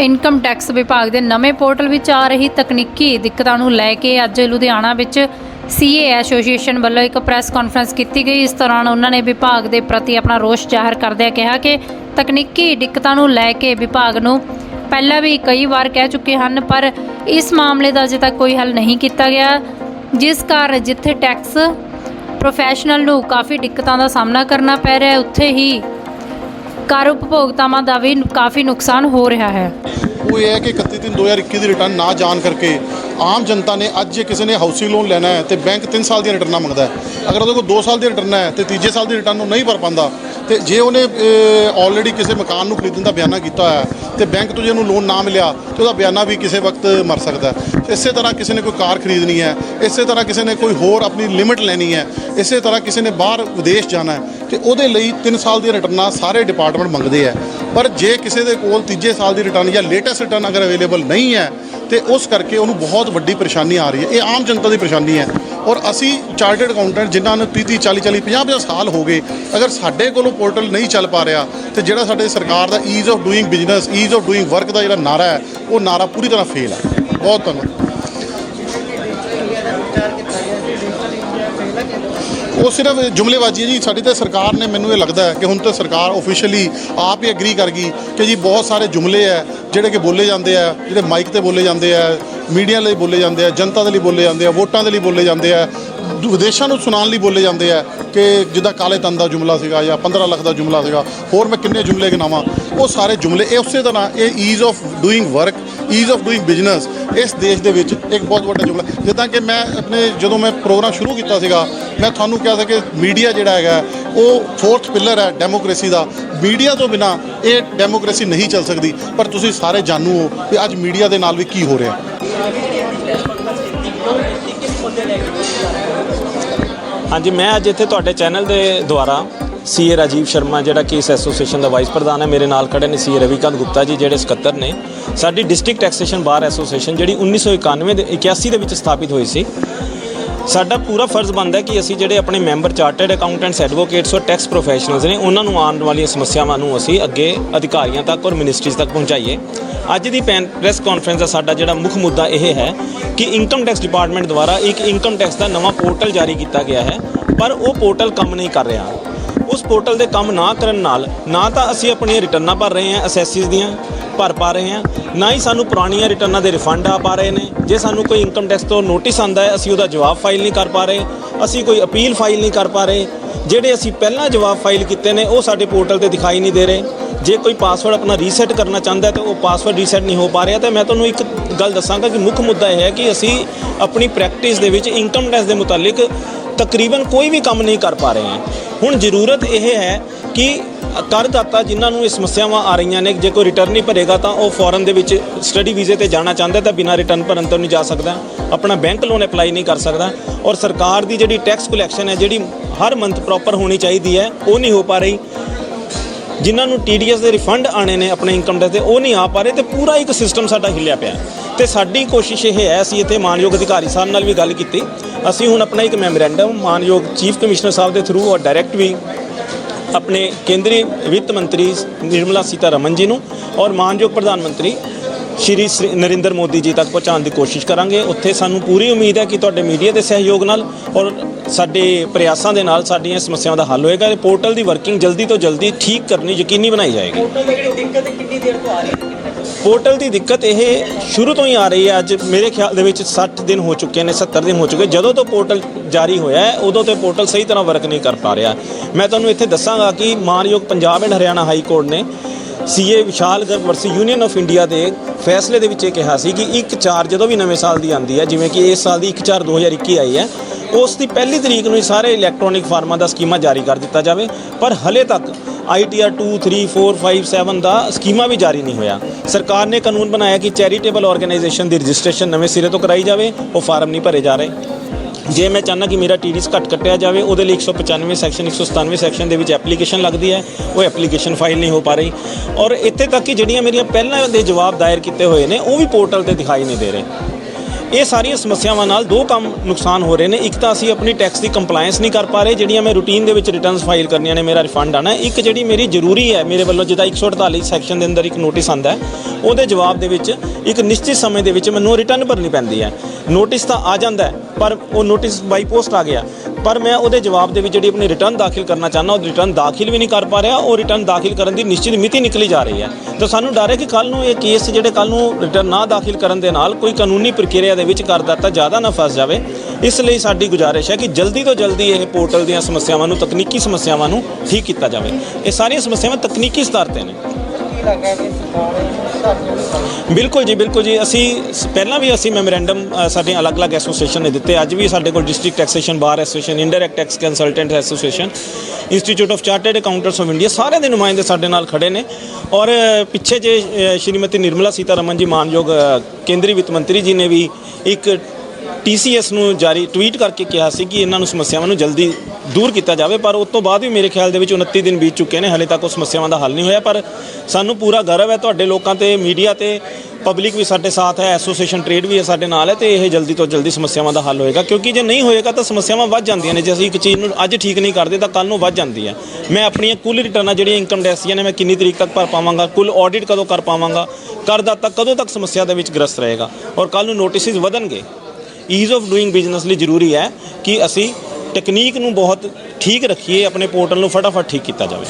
Income tax ਵਿਭਾਗ ਦੇ ਨਵੇਂ ਪੋਰਟਲ ਵਿੱਚ ਆ ਰਹੀ ਤਕਨੀਕੀ ਦਿੱਕਤਾਂ ਨੂੰ ਲੈ ਕੇ ਅੱਜ ਲੁਧਿਆਣਾ ਵਿੱਚ ਸੀਏ ਐਸੋਸੀਏਸ਼ਨ ਵੱਲੋਂ ਇੱਕ ਪ੍ਰੈਸ ਕਾਨਫਰੰਸ ਕੀਤੀ ਗਈ। ਇਸ ਦੌਰਾਨ ਉਹਨਾਂ ਨੇ ਵਿਭਾਗ ਦੇ ਪ੍ਰਤੀ ਆਪਣਾ ਰੋਸ ਜ਼ਾਹਰ ਕਰਦਿਆਂ ਕਿਹਾ ਕਿ ਤਕਨੀਕੀ ਦਿੱਕਤਾਂ ਨੂੰ ਲੈ ਕੇ ਵਿਭਾਗ ਨੂੰ ਪਹਿਲਾਂ ਵੀ ਕਈ ਵਾਰ ਕਹਿ ਚੁੱਕੇ ਹਨ, ਪਰ ਇਸ ਮਾਮਲੇ ਦਾ ਅਜੇ ਤੱਕ ਕੋਈ ਹੱਲ ਨਹੀਂ ਕੀਤਾ ਗਿਆ, ਜਿਸ ਕਾਰਨ ਜਿੱਥੇ ਟੈਕਸ ਪ੍ਰੋਫੈਸ਼ਨਲ ਨੂੰ ਕਾਫੀ ਦਿੱਕਤਾਂ ਦਾ ਸਾਹਮਣਾ ਕਰਨਾ ਪੈ ਰਿਹਾ ਹੈ, ਉੱਥੇ ਹੀ ਕਰ ਉਪਭੋਗਤਾਵਾਂ ਦਾ ਵੀ ਕਾਫੀ ਨੁਕਸਾਨ ਹੋ ਰਿਹਾ ਹੈ। वो ये है कि 31/3/2021 की रिटर्न ना जान करके आम जनता ने अज जे किसी ने हाउसिंग लोन लेना है तो बैंक 3 साल दी रिटर्न मंगता है। अगर वो 2 साल की रिटर्न है तो तीजे साल की रिटर्न नहीं भर पाता, तो जे उन्हें ऑलरेडी किसी मकान को खरीदने का बयाना किया है तो बैंक तो जो लोन ना मिले तो वह बयाना भी किसी वक्त मर सकता है। इस तरह किसी ने कोई कार खरीदनी है, इस तरह किसी ने कोई होर अपनी लिमिट लैनी है, इस तरह किसी ने बाहर विदेश जाना है तो वो 3 साल की रिटर्न सारे डिपार्टमेंट मंगते हैं। पर जे किसी के कोल तीजे साल की रिटर्न या लेटेस्ट रिटर्न अगर अवेलेबल नहीं है तो उस करके उन्होंने बहुत वड्डी परेशानी आ रही है। ये आम जनता की परेशानी है और असी चार्टर्ड अकाउंटेंट जिन्होंने 30 40 50 साल हो गए, अगर साढ़े कोलों पोर्टल नहीं चल पा रहा तो जो साडे सरकार का ease of doing business, ease of doing work का जो नारा है वो नारा पूरी तरह फेल है। बहुत धन्यवाद। वो सिर्फ जुमलेबाजी है जी। साड़ी तो सरकार ने, मैनू ये लगता है कि हुण तो सरकार ऑफिशियली आप ही एग्री कर गई कि जी बहुत सारे जुमले है जोड़े कि बोले जाते हैं, जोड़े माइक पर बोले जाते हैं, मीडिया लिए बोले जाते हैं, जनता के लिए बोले जाते हैं, वोटां के लिए बोले जाते हैं, विदेशों को सुनाने लिए बोले जाते हैं कि जिदा काले तन का जुमला सीगा या 15 लाख का जुमला सीगा, होर मैं किन्ने जुमले गिनावां, वो सारे जुमले ये उस तरह ये ease of doing work, ease of doing business इस देश के एक बहुत बड़ा जुमला। जिदा कि मैं अपने जो मैं प्रोग्राम शुरू किया सीगा, मैं थानू कहा था कि मीडिया जोड़ा है वो 4th पिलर है डेमोक्रेसी का। मीडिया तो बिना ये डेमोक्रेसी नहीं चल सकती। पर तुसी सारे जानू हो कि अज मीडिया के नाल भी की हो रहा है। हाँ जी, मैं अज इत्थे तुहाडे चैनल के द्वारा सीए राजीव शर्मा जिहड़ा कि इस एसोसीएशन का वाइस प्रधान है, मेरे नाल खड़े ने सीए रविकांत गुप्ता जी जिहड़े सकत्तर ने। साडी डिस्ट्रिक्ट टैक्सेशन बार एसोसीएशन जिहड़ी 1991 ਦੇ ਵਿੱਚ ਸਥਾਪਿਤ ਹੋਈ ਸੀ। साडा पूरा फर्ज बनता है कि असी जिहड़े अपने मैंबर चार्टर्ड अकाउंटेंट्स, एडवोकेट्स और टैक्स प्रोफैशनल्स ने उन्होंने आने वाली समस्यावां नूं असी अगे अधिकारियों तक और मिनिस्ट्रीज तक पहुँचाइए। अज की प्रैस कॉन्फ्रेंस का साडा जिहड़ा मुख मुद्दा यह है कि इनकम टैक्स डिपार्टमेंट द्वारा एक इनकम टैक्स का नवा पोर्टल जारी किया गया है, पर वो पोर्टल काम नहीं कर रहा। उस पोर्टल के काम ना करन नाल ना तो असी अपनी रिटर्नां भर रहे हैं, असैसिस दियां भर पा रहे हैं, ना ही सानू पुरानियां रिटर्नां दे रिफंड आ पा रहे हैं। जे सानू कोई इनकम टैक्स तो नोटिस आंदा है असी उहदा जवाब फाइल नहीं कर पा रहे, असी कोई अपील फाइल नहीं कर पा रहे, जिहड़े असी पहलां जवाब फाइल किए ने वो साडे पोर्टल ते दिखाई नहीं दे रहे। जे कोई पासवर्ड अपना रीसैट करना चाहता है तो वो पासवर्ड रीसैट नहीं हो पा रहा। तो मैं तुहानूं एक गल दसांगा कि मुख मुद्दा यह है कि असी अपनी प्रैक्टिस दे विच इनकम टैक्स के मुतालिक तकरीबन कोई भी काम नहीं कर पा रहे हैं। हुण जरूरत यह है कि करदाता जिन्होंने ये समस्यावां आ रही ने, जे कोई रिटर्न नहीं भरेगा तो वह फॉरन दे विच स्टडी वीजे ते जाना चाहता है तो बिना रिटर्न भरन तो नहीं जा सकता, अपना बैंक लोन अप्लाई नहीं कर सकता। और सरकार की जिहड़ी टैक्स कलैक्शन है जिहड़ी हर मंथ प्रॉपर होनी चाहिए है वो नहीं हो पा रही। जिन्होंने TDS के रिफंड आने ने अपने इनकम टैक्स के वो नहीं आ पा रहे, तो पूरा एक सिस्टम साडा हिलिया पिया। तो साडी कोशिश ये है, असीं इत्थे मानयोग अधिकारी साहब नाल भी गल कीती, असीं हुण अपना एक मैमोरेंडम मानयोग चीफ कमिश्नर साहब के थ्रू और डायरैक्ट भी अपने केंद्रीय वित्त मंत्री निर्मला सीतारमन जी नूं और मानयोग प्रधानमंत्री श्री नरेंद्र मोदी जी तक पहुँचाने की कोशिश करांगे। उत्थे सानूं पूरी उम्मीद है कि तुहाडे मीडिया के सहयोग नाल और साडे प्रयासां दे नाल साडीआं समस्यावां दा हल होएगा। पोर्टल की वर्किंग जल्दी तो जल्दी ठीक करनी यकीनी बनाई जाएगी। पोर्टल की दिक्कत यह शुरू तो ही आ रही है। अज मेरे ख्याल दे विच 60 दिन हो चुके हैं, 70 दिन हो चुके। जदों तो पोर्टल जारी होया है उदों तो पोर्टल सही तरह वर्क नहीं कर पा रहा। मैं तुहानूं इत्थे दस्सांगा कि मानयोग Punjab and Haryana High Court ने CA Vishal Garg versus Union of India के फैसले दे विच कहा सी कि 1/4 जो भी नवे साल की आती है, जिवें कि इस साल की 1/4/2021 आई है, उस दी पहली तरीक नूं सारे इलैक्ट्रॉनिक फार्मां दा स्कीमा जारी कर दिता जाए। पर हले तक ITR 2, 3, 4, 5, 7 का स्कीमा भी जारी नहीं होया। सरकार ने कानून बनाया कि चैरिटेबल ऑर्गेनाइजेशन की रजिस्ट्रेशन नवे सिरे तो कराई जाए, वो फार्म नहीं भरे जा रहे। जे मैं चाहना कि मेरा TDS घट कटिया जाए, वो 195 सैक्शन 197 सैक्शन के एप्लीकेशन लगती है, वो एप्लीकेशन फाइल नहीं हो पा रही। और इत्थे तक कि जिहड़ियां मेरियां पहलां दे जवाब दायर किए हुए हैं वो भी पोर्टल पर दिखाई नहीं दे रहे। ਇਹ ਸਾਰੀਆਂ ਸਮੱਸਿਆਵਾਂ ਨਾਲ ਦੋ ਕੰਮ ਨੁਕਸਾਨ ਹੋ ਰਹੇ ਨੇ। ਇੱਕ ਤਾਂ ਅਸੀਂ ਆਪਣੀ ਟੈਕਸ ਦੀ ਕੰਪਲਾਈਂਸ ਨਹੀਂ ਕਰ ਪਾ ਰਹੇ, ਜਿਹੜੀਆਂ ਮੈਂ ਰੂਟੀਨ ਦੇ ਵਿੱਚ ਰਿਟਰਨਸ ਫਾਈਲ ਕਰਨੀਆਂ ਨੇ, ਮੇਰਾ ਰਿਫੰਡ ਆਣਾ। ਇੱਕ ਜਿਹੜੀ ਮੇਰੀ ਜ਼ਰੂਰੀ ਹੈ ਮੇਰੇ ਵੱਲੋਂ, ਜਿਹਦਾ 148 ਸੈਕਸ਼ਨ ਦੇ ਅੰਦਰ ਇੱਕ ਨੋਟਿਸ ਆਉਂਦਾ ਹੈ, ਉਹਦੇ ਜਵਾਬ ਦੇ ਵਿੱਚ ਇੱਕ ਨਿਸ਼ਚਿਤ ਸਮੇਂ ਦੇ ਵਿੱਚ ਮੈਨੂੰ ਰਿਟਰਨ ਭਰਨੀ ਪੈਂਦੀ ਹੈ। ਨੋਟਿਸ ਤਾਂ ਆ ਜਾਂਦਾ ਹੈ, ਪਰ ਉਹ ਨੋਟਿਸ ਬਾਈ ਪੋਸਟ ਆ ਗਿਆ, ਪਰ ਮੈਂ ਉਹਦੇ ਜਵਾਬ ਦੇ ਵਿੱਚ ਜਿਹੜੀ ਆਪਣੀ ਰਿਟਰਨ ਦਾਖਲ ਕਰਨਾ ਚਾਹੁੰਦਾ, ਉਹ ਰਿਟਰਨ ਦਾਖਲ ਵੀ ਨਹੀਂ ਕਰ ਪਾ ਰਿਹਾ। ਉਹ ਰਿਟਰਨ ਦਾਖਲ ਕਰਨ ਦੀ ਨਿਸ਼ਚਿਤ ਮਿਤੀ ਨਿਕਲੀ ਜਾ ਰਹੀ ਹੈ। ਤਾਂ ਸਾਨੂੰ ਡਰ ਹੈ ਕਿ ਕੱਲ੍ਹ ਨੂੰ ਇਹ ਕੇਸ ਜਿਹੜੇ ਕੱਲ੍ਹ ਨੂੰ ਰਿਟਰਨ ਨਾ ਦਾਖਲ ਕਰਨ ਦੇ ਨਾਲ ਕੋਈ ਕਾਨੂੰਨੀ ਪ੍ਰਕਿਰਿਆ ਦੇ ਵਿੱਚ ਕਰਦਾਤਾ ਜ਼ਿਆਦਾ ਨਾ ਫਸ ਜਾਵੇ। ਇਸ ਲਈ ਸਾਡੀ ਗੁਜ਼ਾਰਿਸ਼ ਹੈ ਕਿ ਜਲਦੀ ਤੋਂ ਜਲਦੀ ਇਹ ਪੋਰਟਲ ਦੀਆਂ ਸਮੱਸਿਆਵਾਂ ਨੂੰ, ਤਕਨੀਕੀ ਸਮੱਸਿਆਵਾਂ ਨੂੰ ਠੀਕ ਕੀਤਾ ਜਾਵੇ। ਇਹ ਸਾਰੀਆਂ ਸਮੱਸਿਆਵਾਂ ਤਕਨੀਕੀ ਸਤਰ 'ਤੇ ਨੇ। ਬਿਲਕੁਲ ਜੀ, ਅਸੀਂ ਪਹਿਲਾਂ ਵੀ ਅਸੀਂ ਮੈਮੋਰੈਂਡਮ ਸਾਡੇ ਅਲੱਗ-ਅਲੱਗ ਐਸੋਸੀਏਸ਼ਨ ਨੇ ਦਿੱਤੇ। ਅੱਜ ਵੀ ਸਾਡੇ ਕੋਲ district taxation bar association, indirect tax consultant association, institute of chartered accountants of India, ਸਾਰੇ ਦੇ ਨੁਮਾਇੰਦੇ ਸਾਡੇ ਨਾਲ ਖੜੇ ਨੇ। ਔਰ ਪਿੱਛੇ ਜੇ ਸ਼੍ਰੀਮਤੀ ਨਿਰਮਲਾ ਸੀਤਾਰਮਨ ਜੀ, ਮਾਨਯੋਗ ਕੇਂਦਰੀ ਵਿੱਤ ਮੰਤਰੀ ਜੀ ਨੇ ਵੀ ਇੱਕ TCS ਨੂੰ ਜਾਰੀ ਟਵੀਟ ਕਰਕੇ ਕਿਹਾ ਸੀ ਕਿ ਇਹਨਾਂ ਨੂੰ ਸਮੱਸਿਆਵਾਂ ਨੂੰ ਜਲਦੀ ਦੂਰ ਕੀਤਾ ਜਾਵੇ। ਪਰ ਉਸ ਤੋਂ ਬਾਅਦ ਵੀ ਮੇਰੇ ਖਿਆਲ ਦੇ ਵਿੱਚ 29 ਦਿਨ ਬੀਤ ਚੁੱਕੇ ਨੇ, ਹਾਲੇ ਤੱਕ ਉਹ ਸਮੱਸਿਆਵਾਂ ਦਾ ਹੱਲ ਨਹੀਂ ਹੋਇਆ। ਪਰ ਸਾਨੂੰ ਪੂਰਾ ਗਰਵ ਹੈ ਤੁਹਾਡੇ ਲੋਕਾਂ ਤੇ, ਮੀਡੀਆ ਤੇ, ਪਬਲਿਕ ਵੀ ਸਾਡੇ ਸਾਥ ਹੈ, ਐਸੋਸੀਏਸ਼ਨ ਟ੍ਰੇਡ ਵੀ ਹੈ ਸਾਡੇ ਨਾਲ ਹੈ, ਤੇ ਇਹ ਜਲਦੀ ਤੋਂ ਜਲਦੀ ਸਮੱਸਿਆਵਾਂ ਦਾ ਹੱਲ ਹੋਏਗਾ। ਕਿਉਂਕਿ ਜੇ ਨਹੀਂ ਹੋਏਗਾ ਤਾਂ ਸਮੱਸਿਆਵਾਂ ਵੱਧ ਜਾਂਦੀਆਂ ਨੇ। ਜੇ ਅਸੀਂ ਇੱਕ ਚੀਜ਼ ਨੂੰ ਅੱਜ ਠੀਕ ਨਹੀਂ ਕਰਦੇ ਤਾਂ ਕੱਲ੍ਹ ਨੂੰ ਵੱਧ ਜਾਂਦੀ ਹੈ। ਮੈਂ ਆਪਣੀਆਂ ਕੁੱਲ ਰਿਟਰਨਾਂ ਜਿਹੜੀਆਂ ਇਨਕਮ ਟੈਕਸ ਦੀਆਂ ਨੇ, ਮੈਂ ਕਿੰਨੀ ਤਰੀਕ ਤੱਕ ਭਰ ਪਾਵਾਂਗਾ, ਕੁੱਲ ਆਡਿਟ ਕਦੋਂ ਕਰ ਪਾਵਾਂਗਾ, ਕਰਦਾਤਾ ਕਦੋਂ ਤੱਕ ਸਮੱਸਿਆ ਦੇ ਵਿੱਚ ਗ੍ਰਸਤ ਰਹੇਗਾ, ਔਰ ਕੱਲ੍ਹ ਨੂੰ ਨੋਟਿਸਿਸ ਵਧਣਗੇ। ਈਜ਼ ਆਫ ਡੂਇੰਗ ਬਿਜ਼ਨਸ ਲਈ ਜ਼ਰੂਰੀ ਹੈ ਕਿ ਅਸੀਂ ਟੈਕਨੀਕ ਨੂੰ ਬਹੁਤ ਠੀਕ ਰੱਖੀਏ, ਆਪਣੇ ਪੋਰਟਲ ਨੂੰ ਫਟਾਫਟ ਠੀਕ ਕੀਤਾ ਜਾਵੇ।